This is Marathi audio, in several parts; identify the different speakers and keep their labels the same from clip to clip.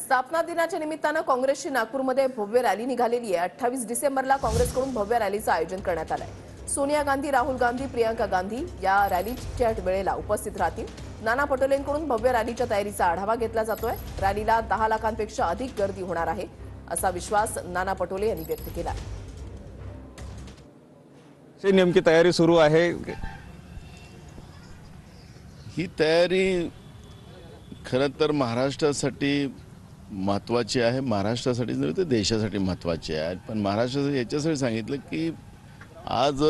Speaker 1: स्थापना दिनाच्या निमित्तानं काँग्रेसची नागपूरमध्ये भव्य रॅली निघालेली आहे। 28 डिसेंबरला काँग्रेसकडून भव्य रॅलीचं आयोजन करण्यात आलंय। सोनिया गांधी, राहुल गांधी, प्रियंका गांधी या रॅलीच्या वेळेला उपस्थित राहतील। नाना पटोलेंकडून भव्य रॅलीच्या तयारीचा आढावा घेतला जातोय। रॅलीला 10 लाखांपेक्षा अधिक गर्दी होणार आहे असा विश्वास नाना पटोले यांनी व्यक्त केला।
Speaker 2: नेमकी तयारी सुरू आहे।
Speaker 3: ही तयारी खरं तर महाराष्ट्रासाठी महत्त्वाची आहे। महाराष्ट्रासाठी नव्हे तर देशासाठी महत्त्वाची आहे। पण महाराष्ट्रासाठी याच्यासाठी सांगितलं की आज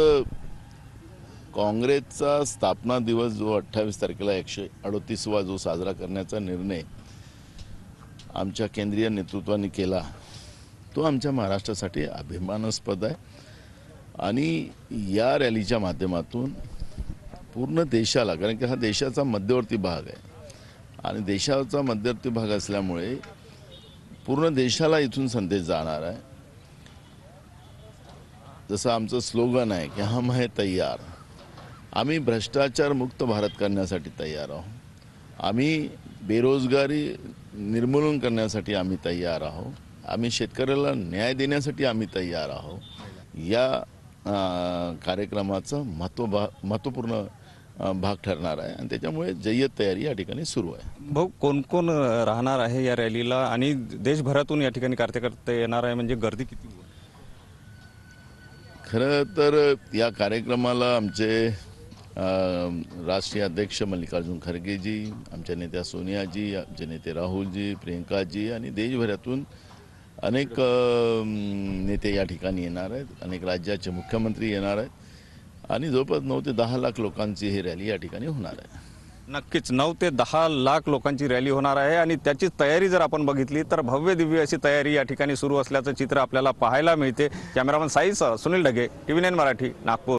Speaker 3: काँग्रेसचा स्थापना दिवस जो 28 तारखेला 138वा जो साजरा करण्याचा निर्णय आमच्या केंद्रीय नेतृत्वाने केला तो आमच्या महाराष्ट्रासाठी अभिमानास्पद आहे। आणि या रॅलीच्या माध्यमातून पूर्ण देशाला, कारण की हा देशाचा मध्यवर्ती भाग आहे आणि देशाचा मध्यवर्ती भाग असल्यामुळे पूर्ण देशाला इथून संदेश जाणार आहे। जसं आमचं स्लोगन आहे की हम है तैयार, आम्ही भ्रष्टाचार मुक्त भारत करण्यासाठी तयार आहोत। आम्ही बेरोजगारी निर्मूलन करण्यासाठी आम्ही तयार आहोत। आम्ही शेतकऱ्याला न्याय देण्यासाठी आम्ही तयार आहोत। या कार्यक्रमाचा महत्त्वपूर्ण भाग ठरणार आहे आणि त्याच्यामुळे जय्यत तयारी या ठिकाणी सुरू आहे।
Speaker 2: भाऊ, कोण कोण राहणार आहे या रॅलीला आणि देशभरातून या ठिकाणी कार्यकर्ते येणार आहे, म्हणजे गर्दी किती?
Speaker 3: खरं तर या कार्यक्रमाला आमचे राष्ट्रीय अध्यक्ष मल्लिकार्जुन खरगेजी, आमच्या नेत्या सोनियाजी, आमचे नेते राहुलजी, प्रियंकाजी आणि देशभरातून अनेक नेते या ठिकाणी येणार आहेत। अनेक राज्याचे मुख्यमंत्री येणार आहेत आणि जवळपास 9 ते 10 लाख लोकांची ही रॅली या ठिकाणी होणार आहे।
Speaker 2: नक्कीच 9 ते 10 लाख लोकांची रॅली होणार आहे आणि त्याची तयारी जर आपण बघितली तर भव्य दिव्य अशी तयारी या ठिकाणी सुरू असल्याचं चित्र आपल्याला पाहायला मिळते। कॅमेरामन साईसह सुनील ढगे, TV9 मराठी, नागपूर।